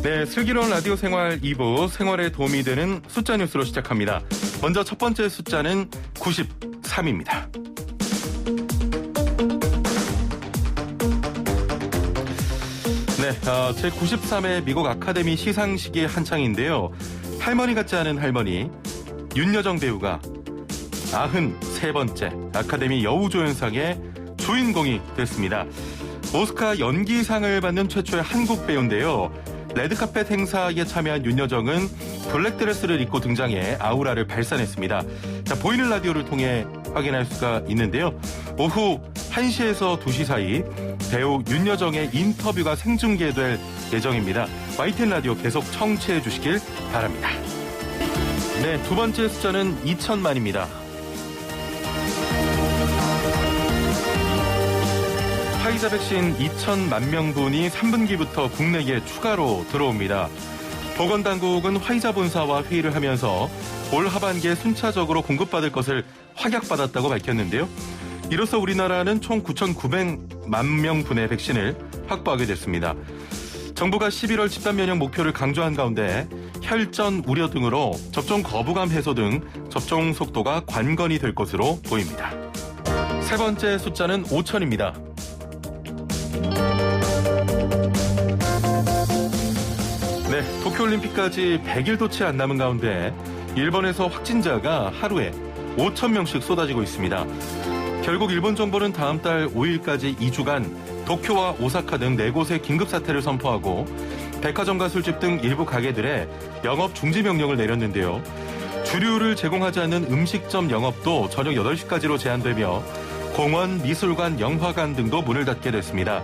네, 슬기로운 라디오 생활 2부 생활에 도움이 되는 숫자 뉴스로 시작합니다. 먼저 첫 번째 숫자는 93입니다. 네, 제93회 미국 아카데미 시상식이 한창인데요. 할머니 같지 않은 할머니 윤여정 배우가 93번째 아카데미 여우조연상의 주인공이 됐습니다. 오스카 연기상을 받는 최초의 한국 배우인데요. 레드카펫 행사에 참여한 윤여정은 블랙드레스를 입고 등장해 아우라를 발산했습니다. 자, 보이는 라디오를 통해 확인할 수가 있는데요. 오후 1시에서 2시 사이 배우 윤여정의 인터뷰가 생중계될 예정입니다. YTN 라디오 계속 청취해 주시길 바랍니다. 네, 두 번째 숫자는 2천만입니다. 화이자 백신 2천만 명분이 3분기부터 국내에 추가로 들어옵니다. 보건당국은 화이자 본사와 회의를 하면서 올 하반기에 순차적으로 공급받을 것을 확약받았다고 밝혔는데요. 이로써 우리나라는 총 9,900만 명분의 백신을 확보하게 됐습니다. 정부가 11월 집단 면역 목표를 강조한 가운데 혈전 우려 등으로 접종 거부감 해소 등 접종 속도가 관건이 될 것으로 보입니다. 세 번째 숫자는 5천입니다. 네, 도쿄올림픽까지 100일도 채 안 남은 가운데 일본에서 확진자가 하루에 5천 명씩 쏟아지고 있습니다. 결국 일본 정부는 다음 달 5일까지 2주간 도쿄와 오사카 등 4곳의 긴급사태를 선포하고 백화점과 술집 등 일부 가게들의 영업 중지 명령을 내렸는데요. 주류를 제공하지 않는 음식점 영업도 저녁 8시까지로 제한되며 공원, 미술관, 영화관 등도 문을 닫게 됐습니다.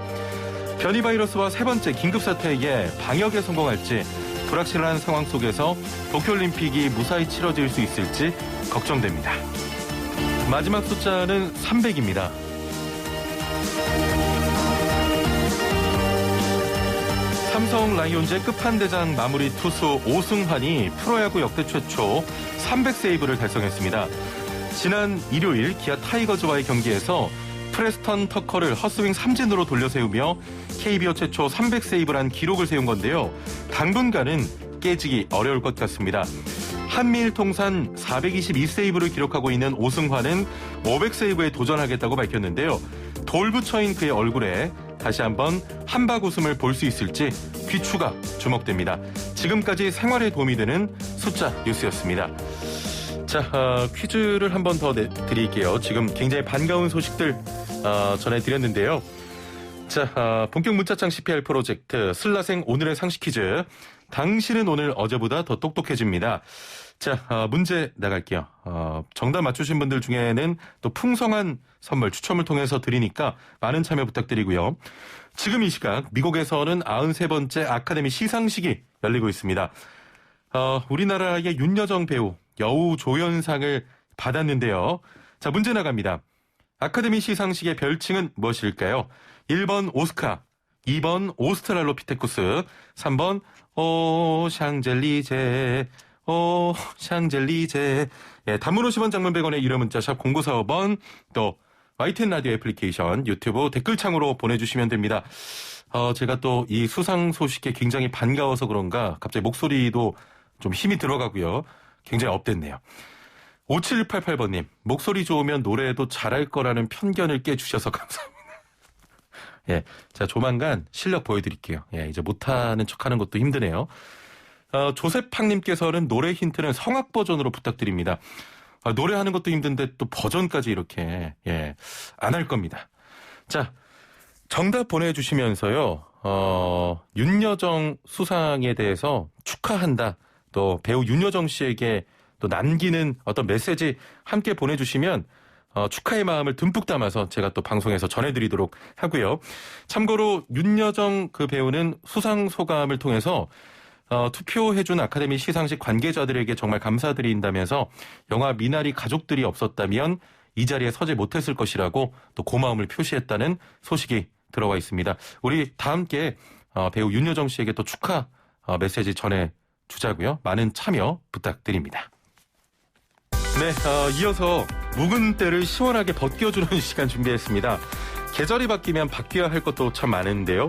변이 바이러스와 세 번째 긴급사태에 방역에 성공할지 불확실한 상황 속에서 도쿄올림픽이 무사히 치러질 수 있을지 걱정됩니다. 마지막 숫자는 300입니다. 삼성 라이온즈의 끝판대장 마무리 투수 오승환이 프로야구 역대 최초 300세이브를 달성했습니다. 지난 일요일 기아 타이거즈와의 경기에서 프레스턴 터커를 헛스윙 삼진으로 돌려세우며 KBO 최초 300세이브를 한 기록을 세운 건데요. 당분간은 깨지기 어려울 것 같습니다. 한미일 통산 422세이브를 기록하고 있는 오승환은 500세이브에 도전하겠다고 밝혔는데요. 돌부처인 그의 얼굴에 다시 한번 한박 웃음을 볼 수 있을지 귀추가 주목됩니다. 지금까지 생활에 도움이 되는 숫자 뉴스였습니다. 자, 퀴즈를 한 번 더 드릴게요. 지금 굉장히 반가운 소식들 전해드렸는데요. 자, 본격 문자창 CPR 프로젝트 슬라생 오늘의 상식 퀴즈. 당신은 오늘 어제보다 더 똑똑해집니다. 자, 문제 나갈게요. 정답 맞추신 분들 중에는 또 풍성한 선물 추첨을 통해서 드리니까 많은 참여 부탁드리고요. 지금 이 시각 미국에서는 93번째 아카데미 시상식이 열리고 있습니다. 우리나라의 윤여정 배우 여우조연상을 받았는데요. 자, 문제 나갑니다. 아카데미 시상식의 별칭은 무엇일까요? 1번 오스카, 2번 오스트랄로피테쿠스, 3번 샹젤리제. 예, 단문 50원, 장문 100원의 유료 문자 샵 0945번, 또 YTN 라디오 애플리케이션, 유튜브 댓글창으로 보내주시면 됩니다. 제가 또 이 수상 소식에 굉장히 반가워서 그런가 갑자기 목소리도 좀 힘이 들어가고요. 굉장히 업됐네요. 5788번님, 목소리 좋으면 노래도 잘할 거라는 편견을 깨주셔서 감사합니다. 예, 자, 조만간 실력 보여드릴게요. 예, 이제 못하는 척하는 것도 힘드네요. 조세팡님께서는 노래 힌트는 성악 버전으로 부탁드립니다. 노래하는 것도 힘든데 또 버전까지 이렇게, 예, 안 할 겁니다. 자, 정답 보내주시면서요, 윤여정 수상에 대해서 축하한다. 또 배우 윤여정 씨에게 또 남기는 어떤 메시지 함께 보내주시면 축하의 마음을 듬뿍 담아서 제가 또 방송에서 전해드리도록 하고요. 참고로 윤여정 그 배우는 수상 소감을 통해서 투표해준 아카데미 시상식 관계자들에게 정말 감사드린다면서 영화 미나리 가족들이 없었다면 이 자리에 서지 못했을 것이라고 또 고마움을 표시했다는 소식이 들어와 있습니다. 우리 다 함께 배우 윤여정 씨에게 또 축하 메시지 전해주자고요. 많은 참여 부탁드립니다. 네, 이어서 묵은 때를 시원하게 벗겨주는 시간 준비했습니다. 계절이 바뀌면 바뀌어야 할 것도 참 많은데요.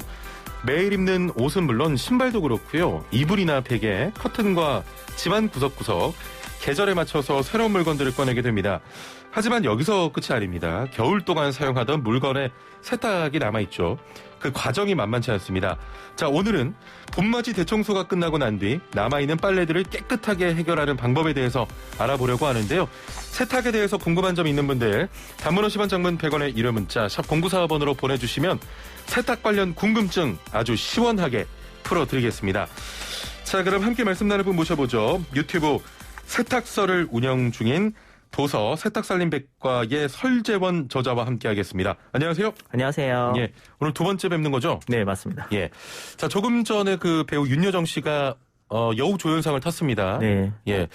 매일 입는 옷은 물론 신발도 그렇고요. 이불이나 베개, 커튼과 집안 구석구석 계절에 맞춰서 새로운 물건들을 꺼내게 됩니다. 하지만 여기서 끝이 아닙니다. 겨울 동안 사용하던 물건에 세탁이 남아있죠. 그 과정이 만만치 않습니다. 자, 오늘은 봄맞이 대청소가 끝나고 난 뒤 남아있는 빨래들을 깨끗하게 해결하는 방법에 대해서 알아보려고 하는데요. 세탁에 대해서 궁금한 점 있는 분들 단문 50원, 장문 100원의 유료 문자 샵 0945번으로 보내주시면 세탁 관련 궁금증 아주 시원하게 풀어드리겠습니다. 자, 그럼 함께 말씀 나눌 분 모셔보죠. 유튜브 세탁서를 운영 중인 도서 세탁살림백과의 설재원 저자와 함께하겠습니다. 안녕하세요. 안녕하세요. 예, 오늘 두 번째 뵙는 거죠? 네, 맞습니다. 예, 자 조금 전에 그 배우 윤여정 씨가 여우 조연상을 탔습니다. 네. 예,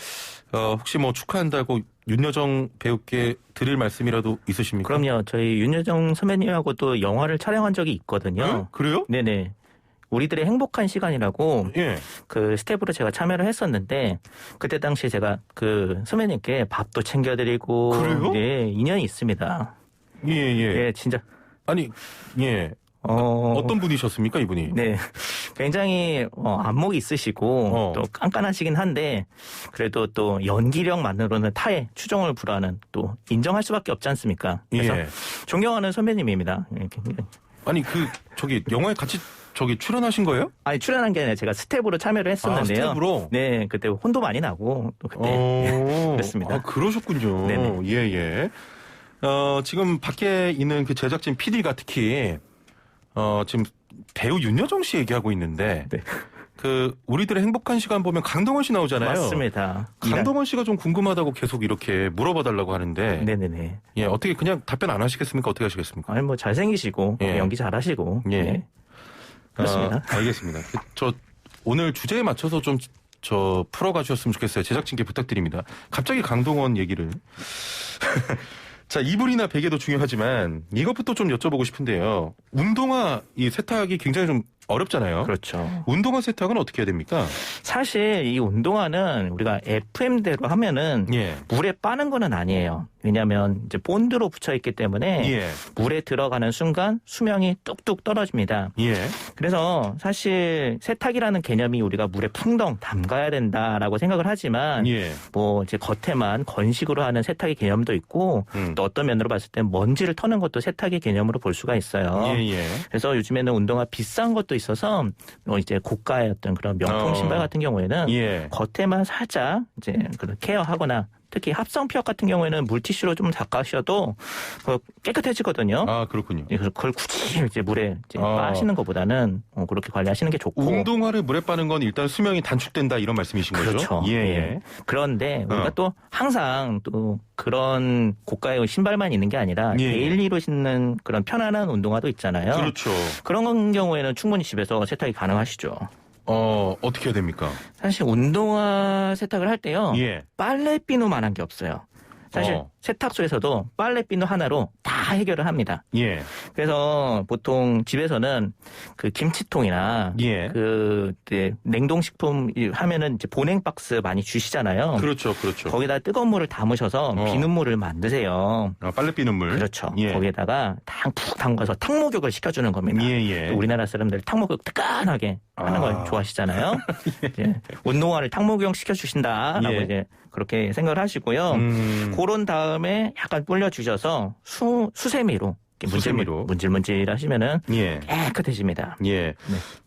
혹시 뭐 축하한다고 윤여정 배우께 드릴 말씀이라도 있으십니까? 그럼요. 저희 윤여정 선배님하고 또 영화를 촬영한 적이 있거든요. 그래요? 네네. 우리들의 행복한 시간이라고 예. 그 스텝으로 제가 참여를 했었는데 그때 당시에 제가 그 선배님께 밥도 챙겨드리고 그래요? 네, 인연이 있습니다. 예, 예. 예, 진짜. 아니, 예. 어떤 분이셨습니까, 이분이? 네. 굉장히 안목이 있으시고 또 깐깐하시긴 한데 그래도 또 연기력만으로는 타의 추종을 불허하는 또 인정할 수밖에 없지 않습니까? 그래서 예. 존경하는 선배님입니다. 아니, 영화에 같이 출연하신 거예요? 아니, 출연한 게 아니라 제가 스텝으로 참여를 했었는데요. 아, 스텝으로? 네, 그때 혼도 많이 나고 또 그때 그랬습니다. 아, 그러셨군요. 네네. 예, 예. 지금 밖에 있는 그 제작진 PD가 특히 지금 배우 윤여정 씨 얘기하고 있는데 네. 그 우리들의 행복한 시간 보면 강동원 씨 나오잖아요. 맞습니다. 강동원 씨가 좀 궁금하다고 계속 이렇게 물어봐 달라고 하는데 네네네. 예, 어떻게 그냥 답변 안 하시겠습니까? 어떻게 하시겠습니까? 아니, 뭐 잘생기시고 예. 연기 잘하시고 예. 네. 그렇습니다. 알겠습니다. 저 오늘 주제에 맞춰서 좀 풀어가 주셨으면 좋겠어요. 제작진께 부탁드립니다. 갑자기 강동원 얘기를. 자, 이불이나 베개도 중요하지만 이것부터 좀 여쭤보고 싶은데요. 운동화 이 세탁이 굉장히 좀 어렵잖아요. 그렇죠. 운동화 세탁은 어떻게 해야 됩니까? 사실 이 운동화는 우리가 FM대로 하면은 예. 물에 빠는 거는 아니에요. 왜냐하면 이제 본드로 붙여 있기 때문에 예. 물에 들어가는 순간 수명이 뚝뚝 떨어집니다. 예. 그래서 사실 세탁이라는 개념이 우리가 물에 풍덩 담가야 된다라고 생각을 하지만 예. 뭐 이제 겉에만 건식으로 하는 세탁의 개념도 있고 또 어떤 면으로 봤을 때 먼지를 터는 것도 세탁의 개념으로 볼 수가 있어요. 예, 예. 그래서 요즘에는 운동화 비싼 것도 있어서 이제 고가의 어떤 그런 명품 신발 같은 경우에는 예. 겉에만 살짝 이제 그런 케어하거나 특히 합성 피혁 같은 경우에는 물티슈로 좀 닦으셔도 깨끗해지거든요. 아, 그렇군요. 그래서 그걸 굳이 이제 물에 이제 빠시는 것보다는 그렇게 관리하시는 게 좋고. 운동화를 물에 빠는 건 일단 수명이 단축된다 이런 말씀이신 거죠? 그렇죠. 예, 예. 예. 그런데 우리가 또 항상 또 그런 고가의 신발만 있는 게 아니라 예. 데일리로 신는 그런 편안한 운동화도 있잖아요. 그렇죠. 그런 경우에는 충분히 집에서 세탁이 가능하시죠. 어떻게 해야 됩니까? 사실 운동화 세탁을 할 때요. 예. 빨래 비누만한 게 없어요. 사실 세탁소에서도 빨래 비누 하나로 다 해결을 합니다. 예. 그래서 보통 집에서는 그 김치통이나 예. 그 냉동식품 하면은 이제 보냉 박스 많이 주시잖아요. 그렇죠, 그렇죠. 거기다 뜨거운 물을 담으셔서 비눗물을 만드세요. 빨래 비눗물. 그렇죠. 예. 거기에다가 푹 담가서 탕목욕을 시켜주는 겁니다. 예, 예. 우리나라 사람들 탕목욕 뜨끈하게 하는 걸 좋아하시잖아요. 이제 운동화를 탕목욕 시켜주신다라고 예. 이제 그렇게 생각을 하시고요. 그런 다음에 약간 불려주셔서 수세미로 수세미로. 문질문질 하시면은 예. 깨끗해집니다. 예. 네.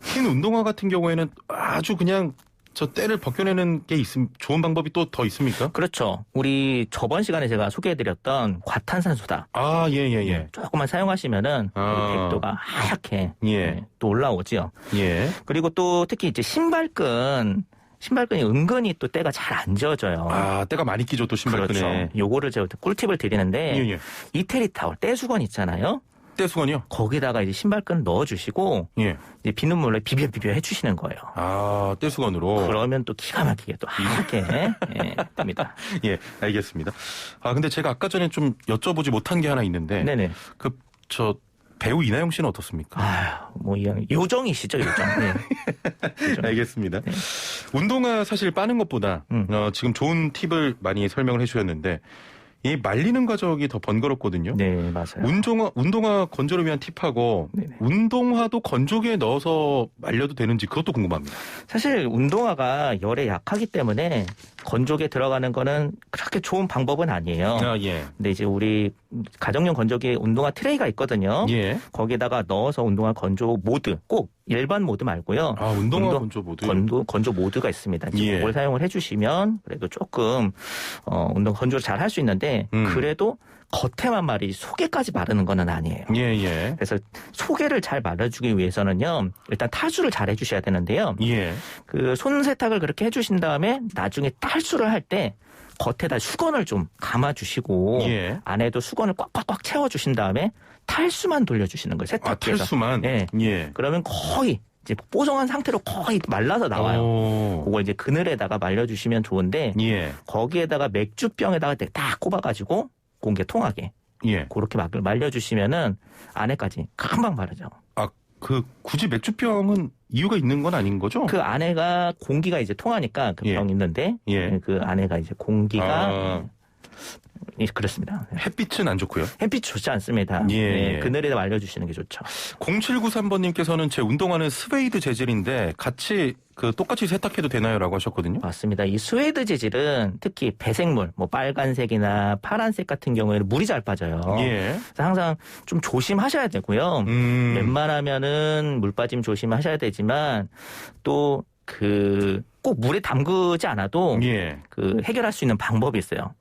흰 운동화 같은 경우에는 아주 그냥 저 때를 벗겨내는 게 좋은 방법이 또 더 있습니까? 그렇죠. 우리 저번 시간에 제가 소개해드렸던 과탄산소다. 아, 예, 예, 예. 조금만 사용하시면은 백도가 하얗게 예. 또 올라오죠. 예. 그리고 또 특히 이제 신발끈이 은근히 또 때가 잘 안 지워져요. 아, 때가 많이 끼죠, 또 신발끈에. 그렇죠. 요거를 제가 꿀팁을 드리는데 예, 예. 이태리 타월 떼수건 있잖아요. 떼수건이요? 거기다가 이제 신발끈 넣어주시고 예. 이제 비눗물로 비벼 해주시는 거예요. 아, 떼수건으로. 그러면 또 기가 막히게 또 하얗게 됩니다. 예, 알겠습니다. 아, 근데 제가 아까 전에 좀 여쭤보지 못한 게 하나 있는데. 네네. 배우 이나영 씨는 어떻습니까? 뭐 요정이시죠, 요정. 네. 요정. 알겠습니다. 네. 운동화 사실 빠는 것보다 지금 좋은 팁을 많이 설명을 해주셨는데 이 말리는 과정이 더 번거롭거든요. 네, 맞아요. 운동화 건조를 위한 팁하고 네네. 운동화도 건조기에 넣어서 말려도 되는지 그것도 궁금합니다. 사실 운동화가 열에 약하기 때문에 건조기에 들어가는 거는 그렇게 좋은 방법은 아니에요. 아, 예. 근데 이제 우리 가정용 건조기에 운동화 트레이가 있거든요. 예. 거기다가 넣어서 운동화 건조 모드, 꼭 일반 모드 말고요. 아, 운동화 건조 모드. 건조 모드가 있습니다. 예. 그걸 사용을 해주시면 그래도 조금 운동 건조를 잘 할 수 있는데 그래도 겉에만 말이 속에까지 마르는 건 아니에요. 예. 그래서 속에를 잘 말아주기 위해서는요. 일단 탈수를 잘 해주셔야 되는데요. 예. 그 손 세탁을 그렇게 해주신 다음에 나중에 탈수를 할 때 겉에다 수건을 좀 감아주시고 예. 안에도 수건을 꽉꽉꽉 채워주신 다음에 탈수만 돌려주시는 거예요. 세탁기에서. 탈수만? 네. 예. 그러면 거의 이제 뽀송한 상태로 거의 말라서 나와요. 그걸 이제 그늘에다가 말려주시면 좋은데 예. 거기에다가 맥주병에다가 딱 꼽아가지고 공기 통하게 예. 그렇게 말려주시면은 안에까지 금방 마르죠. 아, 굳이 맥주병은 이유가 있는 건 아닌 거죠? 그 안에가 공기가 이제 통하니까 그 병 있는데 예. 그 안에가 이제 공기가 그렇습니다. 햇빛은 안 좋고요. 햇빛 좋지 않습니다. 예. 그늘에다 말려주시는 게 좋죠. 0793번님께서는 제 운동화는 스웨이드 재질인데 똑같이 세탁해도 되나요?라고 하셨거든요. 맞습니다. 이 스웨이드 재질은 특히 배색물, 뭐 빨간색이나 파란색 같은 경우에는 물이 잘 빠져요. 예. 그래서 항상 좀 조심하셔야 되고요. 웬만하면은 물 빠짐 조심하셔야 되지만 또 꼭 물에 담그지 않아도 예. 해결할 수 있는 방법이 있어요.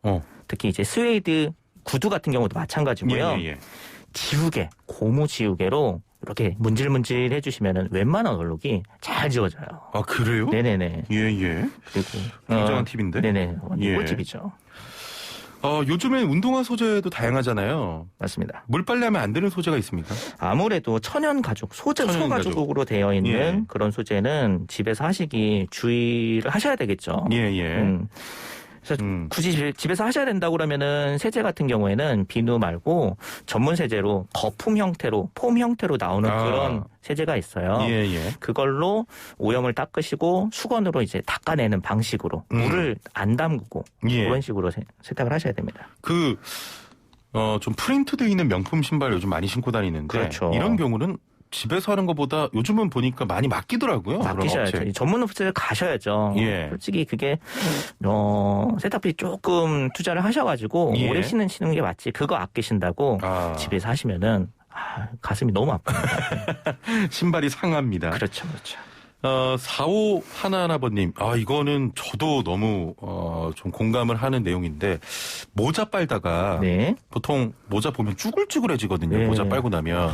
특히 이제 스웨이드 구두 같은 경우도 마찬가지고요. 예. 지우개, 고무 지우개로 이렇게 문질문질 해주시면은 웬만한 얼룩이 잘 지워져요. 아, 그래요? 네네네. 예. 그리고 굉장한 팁인데? 네네. 예. 꿀팁이죠. 요즘엔 운동화 소재도 다양하잖아요. 맞습니다. 물빨래하면 안 되는 소재가 있습니까? 아무래도 천연 가죽, 소가죽으로 되어 있는 예. 그런 소재는 집에서 하시기 주의를 하셔야 되겠죠. 예. 그래서 굳이 집에서 하셔야 된다고 그러면은 세제 같은 경우에는 비누 말고 전문 세제로 거품 형태로, 폼 형태로 나오는 그런 세제가 있어요. 예. 그걸로 오염을 닦으시고 수건으로 이제 닦아내는 방식으로 물을 안 담그고 그런 식으로 세탁을 하셔야 됩니다. 좀 프린트되어 있는 명품 신발 요즘 많이 신고 다니는데 그렇죠. 이런 경우는 집에서 하는 것보다 요즘은 보니까 많이 맡기더라고요. 맡기셔야죠. 전문 업체를 가셔야죠. 예. 솔직히 그게 세탁비 조금 투자를 하셔가지고 오래 신는 게 맞지. 그거 아끼신다고 집에서 하시면은 가슴이 너무 아픕니다. 신발이 상합니다. 그렇죠. 4511번님, 이거는 저도 너무 좀 공감을 하는 내용인데 모자 빨다가 보통 모자 보면 쭈글쭈글해지거든요. 네. 모자 빨고 나면.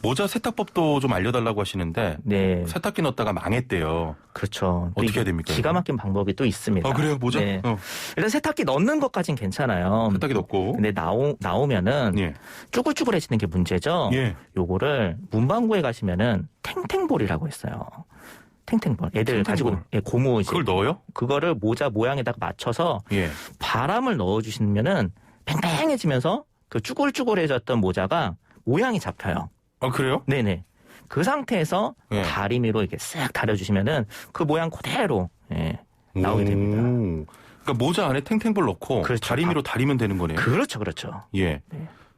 모자 세탁법도 좀 알려달라고 하시는데 세탁기 넣었다가 망했대요. 그렇죠. 어떻게 해야 됩니까? 기가 막힌 방법이 또 있습니다. 그래요? 모자? 네. 일단 세탁기 넣는 것까진 괜찮아요. 세탁기 넣고. 근데 나오면은 쭈글쭈글해지는 게 문제죠. 요거를 문방구에 가시면은 탱탱볼이라고 있어요. 탱탱볼. 애들 가지고 고무 그걸 넣어요? 그거를 모자 모양에다가 맞춰서 바람을 넣어주시면은 팽팽해지면서 그 쭈글쭈글해졌던 모자가 모양이 잡혀요. 그래요? 네네. 그 상태에서 다리미로 이렇게 쓱 다려주시면은 그 모양 그대로 나오게 됩니다. 그러니까 모자 안에 탱탱볼 넣고 다리미로 다리면 되는 거네요. 그렇죠. 예.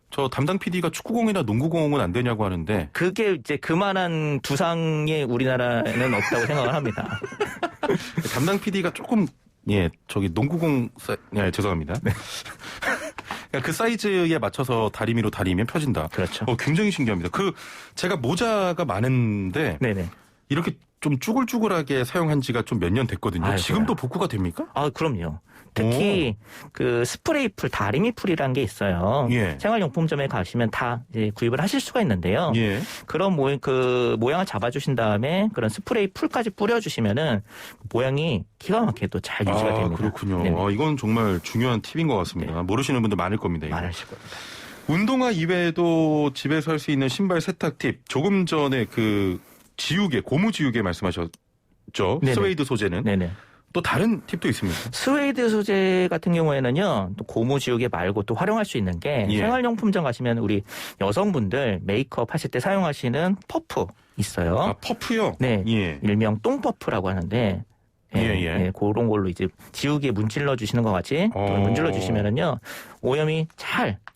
저 담당 PD가 축구공이나 농구공은 안 되냐고 하는데 그게 이제 그만한 두상이 우리나라에는 없다고 생각을 합니다. 담당 PD가 조금 농구공 죄송합니다. 그 사이즈에 맞춰서 다리미로 다리면 펴진다. 그렇죠. 굉장히 신기합니다. 제가 모자가 많은데 이렇게 좀 쭈글쭈글하게 사용한 지가 좀 몇 년 됐거든요. 지금도 복구가 됩니까? 그럼요. 특히 그 스프레이 풀, 다리미 풀이라는 게 있어요. 생활용품점에 가시면 다 이제 구입을 하실 수가 있는데요. 그런 모양을 잡아주신 다음에 그런 스프레이 풀까지 뿌려주시면은 모양이 기가 막히게 또 잘 유지가 됩니다. 그렇군요. 이건 정말 중요한 팁인 것 같습니다. 모르시는 분들 많을 겁니다. 많으실 겁니다. 운동화 이외에도 집에서 할 수 있는 신발 세탁 팁. 조금 전에 지우개, 고무 지우개 말씀하셨죠? 스웨이드 소재는. 또 다른 팁도 있습니다. 스웨이드 소재 같은 경우에는요, 또 고무 지우개 말고 또 활용할 수 있는 게 생활용품점 가시면 우리 여성분들 메이크업 하실 때 사용하시는 퍼프 있어요. 퍼프요? 네. 일명 똥퍼프라고 하는데 그런 걸로 이제 지우개에 문질러 주시는 것 같이 문질러 주시면은요 오염이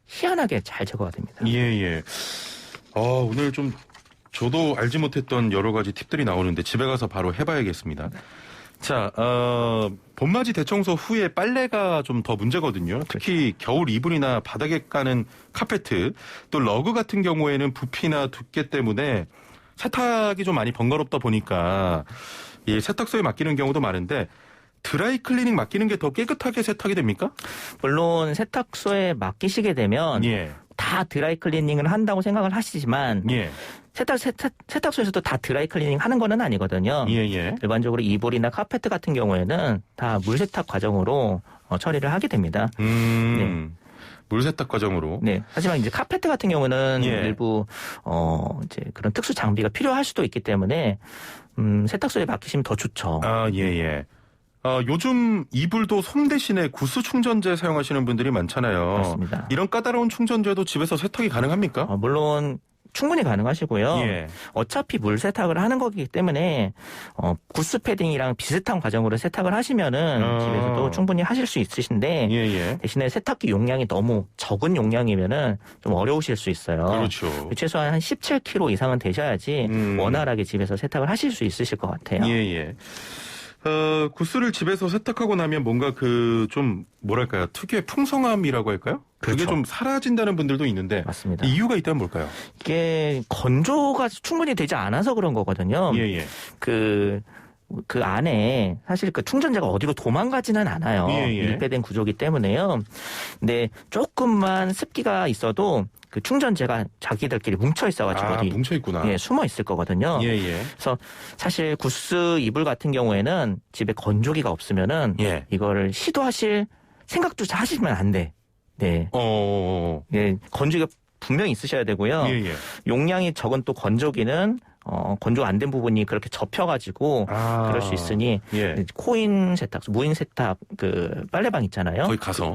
희한하게 잘 제거가 됩니다. 예. 오늘 좀 저도 알지 못했던 여러 가지 팁들이 나오는데 집에 가서 바로 해봐야겠습니다. 자, 봄맞이 대청소 후에 빨래가 좀 더 문제거든요. 특히 겨울 이불이나 바닥에 까는 카페트, 또 러그 같은 경우에는 부피나 두께 때문에 세탁이 좀 많이 번거롭다 보니까 이 세탁소에 맡기는 경우도 많은데 드라이 클리닝 맡기는 게 더 깨끗하게 세탁이 됩니까? 물론 세탁소에 맡기시게 되면 다 드라이 클리닝을 한다고 생각을 하시지만 세탁소에서도 다 드라이 클리닝 하는 거는 아니거든요. 일반적으로 이불이나 카페트 같은 경우에는 다 물세탁 과정으로 처리를 하게 됩니다. 물세탁 과정으로. 네. 하지만 이제 카페트 같은 경우는 일부 이제 그런 특수 장비가 필요할 수도 있기 때문에 세탁소에 맡기시면 더 좋죠. 요즘 이불도 솜 대신에 구스 충전재 사용하시는 분들이 많잖아요. 맞습니다. 이런 까다로운 충전재도 집에서 세탁이 가능합니까? 물론 충분히 가능하시고요. 어차피 물 세탁을 하는 거기 때문에 구스 패딩이랑 비슷한 과정으로 세탁을 하시면은 집에서도 충분히 하실 수 있으신데 대신에 세탁기 용량이 너무 적은 용량이면은 좀 어려우실 수 있어요. 그렇죠. 최소한 한 17kg 이상은 되셔야지 원활하게 집에서 세탁을 하실 수 있으실 것 같아요. 구스를 집에서 세탁하고 나면 뭔가 좀 뭐랄까요, 특유의 풍성함이라고 할까요? 그게 좀 사라진다는 분들도 있는데 맞습니다. 이유가 있다면 뭘까요? 이게 건조가 충분히 되지 않아서 그런 거거든요. 그 안에 사실 그 충전재가 어디로 도망가지는 않아요. 밀폐된 구조기 때문에요. 근데 조금만 습기가 있어도 그 충전재가 자기들끼리 뭉쳐 있어가지고 뭉쳐 있구나. 숨어 있을 거거든요. 그래서 사실 구스 이불 같은 경우에는 집에 건조기가 없으면은 이거를 시도하실 생각조차 하시면 안 돼. 건조기가 분명히 있으셔야 되고요. 용량이 적은 또 건조기는 건조 안 된 부분이 그렇게 접혀가지고 그럴 수 있으니 코인 세탁소, 무인 세탁 그 빨래방 있잖아요.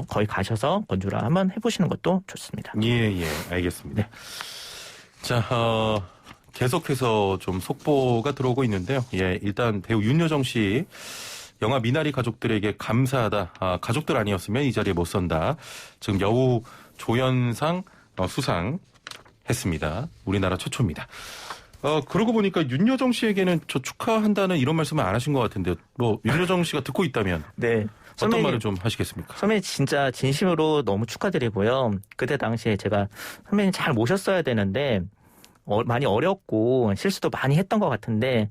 거기 가셔서 건조를 한번 해보시는 것도 좋습니다. 알겠습니다. 자, 계속해서 좀 속보가 들어오고 있는데요. 일단 배우 윤여정 씨 영화 미나리 가족들에게 감사하다. 가족들 아니었으면 이 자리에 못 선다. 지금 여우 조연상 수상했습니다. 우리나라 최초입니다. 그러고 보니까 윤여정 씨에게는 저 축하한다는 이런 말씀을 안 하신 것 같은데, 윤여정 씨가 듣고 있다면. 어떤 말을 좀 하시겠습니까? 선배님 진짜 진심으로 너무 축하드리고요. 그때 당시에 제가 선배님 잘 모셨어야 되는데, 많이 어렵고 실수도 많이 했던 것 같은데,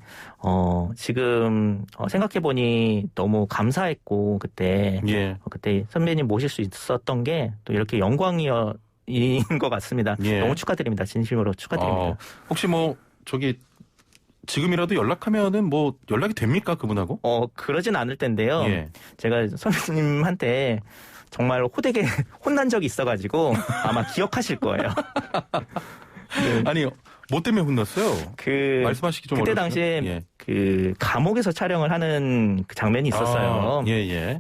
지금, 생각해보니 너무 감사했고, 그때 선배님 모실 수 있었던 게 또 이렇게 영광인 것 같습니다. 너무 축하드립니다. 진심으로 축하드립니다. 혹시 지금이라도 연락하면은 연락이 됩니까? 그분하고? 그러진 않을 텐데요. 제가 선배님한테 정말 호되게 혼난 적이 있어가지고 아마 기억하실 거예요. 아니, 뭐 때문에 혼났어요? 말씀하시기 좀 그때 당시에 그 감옥에서 촬영을 하는 그 장면이 있었어요.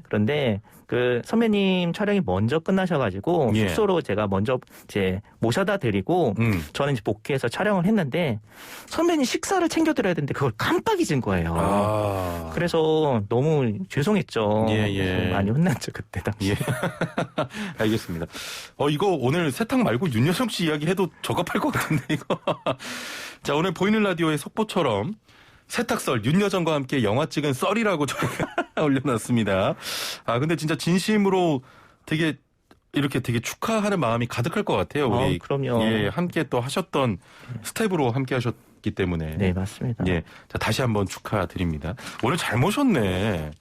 그런데 그 선배님 촬영이 먼저 끝나셔가지고 숙소로 제가 먼저 이제 모셔다 드리고 저는 이제 복귀해서 촬영을 했는데 선배님 식사를 챙겨드려야 되는데 그걸 깜빡 잊은 거예요. 그래서 너무 죄송했죠. 많이 혼났죠 그때 당시. 알겠습니다. 이거 오늘 세탁 말고 윤여정 씨 이야기 해도 적합할 것 같은데 이거. 자, 오늘 보이는 라디오의 속보처럼 세탁썰 윤여정과 함께 영화 찍은 썰이라고 저희가 올려놨습니다. 근데 진짜 진심으로 되게 축하하는 마음이 가득할 것 같아요. 우리 그럼요. 함께 또 하셨던 스텝으로 함께 하셨기 때문에. 네, 맞습니다. 자, 다시 한번 축하드립니다. 오늘 잘 모셨네.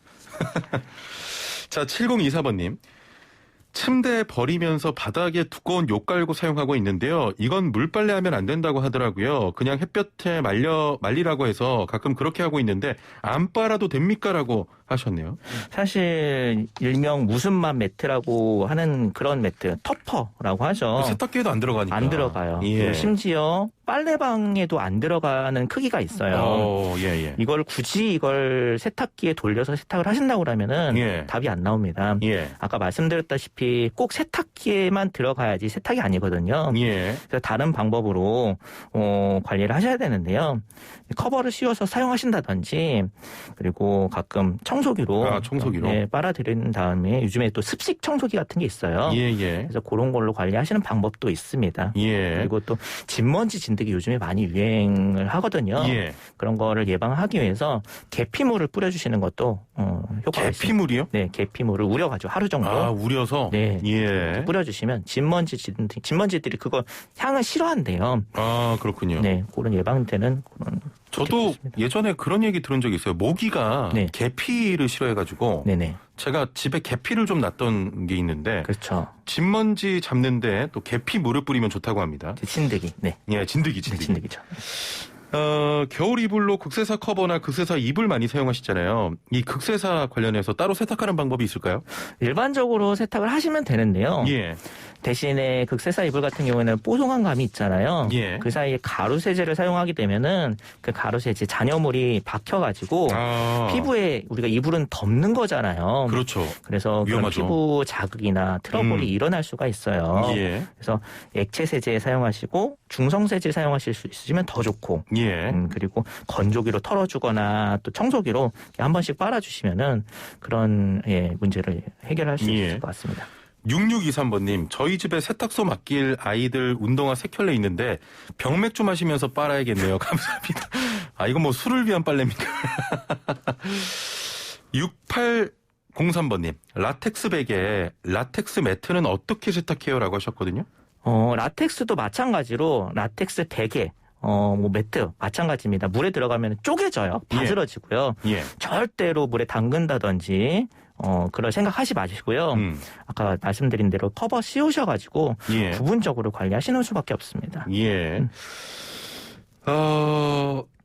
자, 7024번님. 침대 버리면서 바닥에 두꺼운 욕 깔고 사용하고 있는데요. 이건 물빨래하면 안 된다고 하더라고요. 그냥 햇볕에 말리라고 해서 가끔 그렇게 하고 있는데 안 빨아도 됩니까? 라고 하셨네요. 사실 일명 무슨맛 매트라고 하는 그런 매트, 터퍼라고 하죠. 세탁기에도 안 들어가니까. 안 들어가요. 심지어 빨래방에도 안 들어가는 크기가 있어요. 이걸 굳이 세탁기에 돌려서 세탁을 하신다고 그러면은 답이 안 나옵니다. 아까 말씀드렸다시피 꼭 세탁기에만 들어가야지 세탁이 아니거든요. 그래서 다른 방법으로 관리를 하셔야 되는데요. 커버를 씌워서 사용하신다든지 그리고 가끔 청소기로. 청소기로. 네, 빨아들인 다음에 요즘에 또 습식 청소기 같은 게 있어요. 예. 그래서 그런 걸로 관리하시는 방법도 있습니다. 예. 그리고 또 진먼지 진드기 요즘에 많이 유행을 하거든요. 예. 그런 거를 예방하기 위해서 계피물을 뿌려주시는 것도 효과가 있습니다. 계피물이요? 네, 계피물을 우려가지고 하루 정도. 우려서? 네. 예. 뿌려주시면 진먼지들이 그거 향을 싫어한대요. 그렇군요. 네, 그런 예방되는 그런. 저도 예전에 그런 얘기 들은 적이 있어요. 모기가 네. 계피를 싫어해가지고 네네. 제가 집에 계피를 좀 놨던 게 있는데 그렇죠. 진먼지 잡는데 또 계피물을 뿌리면 좋다고 합니다. 진드기. 네. 예, 진드기. 네, 진드기죠. 겨울 이불로 극세사 커버나 극세사 이불 많이 사용하시잖아요. 이 극세사 관련해서 따로 세탁하는 방법이 있을까요? 일반적으로 세탁을 하시면 되는데요. 예. 대신에 극세사 이불 같은 경우에는 뽀송한 감이 있잖아요. 예. 그 사이에 가루세제를 사용하게 되면은 그 가루세제 잔여물이 박혀가지고 피부에 우리가 이불은 덮는 거잖아요. 그렇죠. 그래서 그런 피부 자극이나 트러블이 일어날 수가 있어요. 예. 그래서 액체 세제 사용하시고 중성 세제 사용하실 수 있으시면 더 좋고. 예. 그리고 건조기로 털어주거나 또 청소기로 한 번씩 빨아주시면은 그런 문제를 해결할 수 있을 것 같습니다. 6623번님, 저희 집에 세탁소 맡길 아이들 운동화 3켤레 있는데 병맥주 마시면서 빨아야겠네요. 감사합니다. 이건 뭐 술을 위한 빨래입니까? 6803번님, 라텍스 베개, 라텍스 매트는 어떻게 세탁해요? 라고 하셨거든요. 라텍스도 마찬가지로 라텍스 베개, 매트 마찬가지입니다. 물에 들어가면 쪼개져요. 바스러지고요. 예. 절대로 물에 담근다든지 그럴 생각하지 마시고요. 아까 말씀드린 대로 커버 씌우셔가지고 부분적으로 관리하시는 수밖에 없습니다. 예.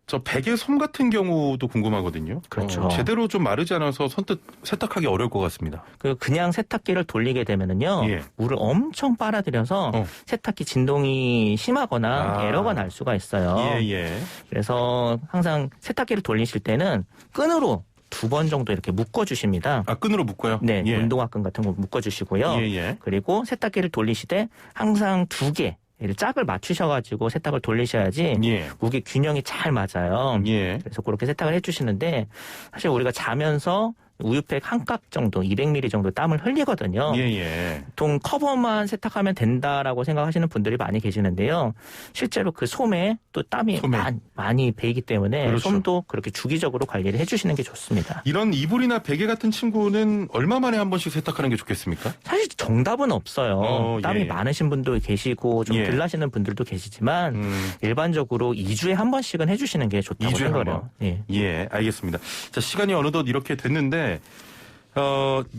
저 베개 솜 같은 경우도 궁금하거든요. 그렇죠. 제대로 좀 마르지 않아서 선뜻 세탁하기 어려울 것 같습니다. 그냥 세탁기를 돌리게 되면은요, 물을 엄청 빨아들여서 세탁기 진동이 심하거나 에러가 날 수가 있어요. 그래서 항상 세탁기를 돌리실 때는 끈으로 2번 정도 이렇게 묶어주십니다. 끈으로 묶어요? 네, 운동화 끈 같은 거 묶어주시고요. 그리고 세탁기를 돌리시되 항상 2개. 짝을 맞추셔가지고 세탁을 돌리셔야지 무게 균형이 잘 맞아요. 그래서 그렇게 세탁을 해주시는데 사실 우리가 자면서 우유팩 한 값 정도, 200ml 정도 땀을 흘리거든요. 보통 커버만 세탁하면 된다라고 생각하시는 분들이 많이 계시는데요. 실제로 그 솜에 또 땀이 많이 배이기 때문에 그렇죠. 솜도 그렇게 주기적으로 관리를 해주시는 게 좋습니다. 이런 이불이나 베개 같은 친구는 얼마 만에 한 번씩 세탁하는 게 좋겠습니까? 사실 정답은 없어요. 땀이 많으신 분도 계시고 좀 덜 나시는 분들도 계시지만 일반적으로 2주에 한 번씩은 해주시는 게 좋다고 생각해요. 예, 알겠습니다. 자, 시간이 어느덧 이렇게 됐는데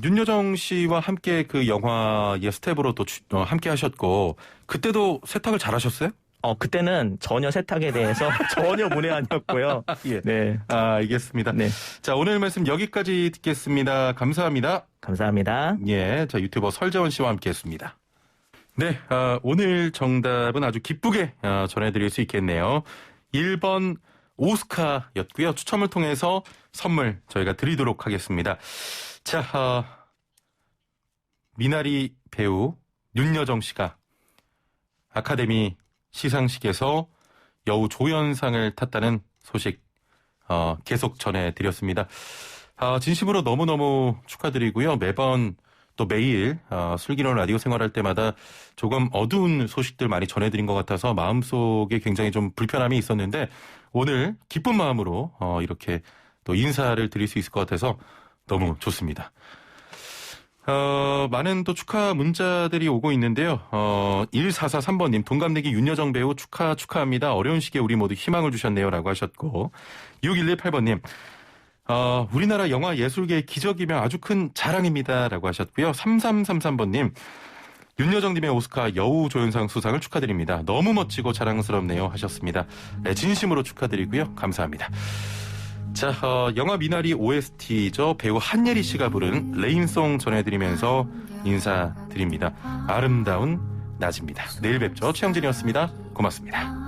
윤여정 씨와 함께 그 영화의 스텝으로 또 함께 하셨고 그때도 세탁을 잘 하셨어요? 그때는 전혀 세탁에 대해서 전혀 문외한이었고요. 네. 알겠습니다. 네. 자, 오늘 말씀 여기까지 듣겠습니다. 감사합니다. 감사합니다. 예, 자, 유튜버 설재원 씨와 함께 했습니다. 네, 오늘 정답은 아주 기쁘게 전해드릴 수 있겠네요. 1번 오스카였고요. 추첨을 통해서 선물 저희가 드리도록 하겠습니다. 자, 미나리 배우 윤여정 씨가 아카데미 시상식에서 여우 조연상을 탔다는 소식 계속 전해드렸습니다. 진심으로 너무너무 축하드리고요. 매번 또 매일 슬기로운 라디오 생활할 때마다 조금 어두운 소식들 많이 전해드린 것 같아서 마음속에 굉장히 좀 불편함이 있었는데 오늘 기쁜 마음으로 이렇게 또 인사를 드릴 수 있을 것 같아서 너무 좋습니다. 많은 또 축하 문자들이 오고 있는데요. 1443번님, 동갑내기 윤여정 배우 축하합니다. 어려운 시기에 우리 모두 희망을 주셨네요. 라고 하셨고, 6118번님, 우리나라 영화 예술계의 기적이며 아주 큰 자랑입니다. 라고 하셨고요. 3333번님, 윤여정님의 오스카 여우 조연상 수상을 축하드립니다. 너무 멋지고 자랑스럽네요. 하셨습니다. 네, 진심으로 축하드리고요. 감사합니다. 자, 영화 미나리 OST죠. 배우 한예리 씨가 부른 레인송 전해드리면서 인사드립니다. 아름다운 낮입니다. 내일 뵙죠. 최영진이었습니다. 고맙습니다.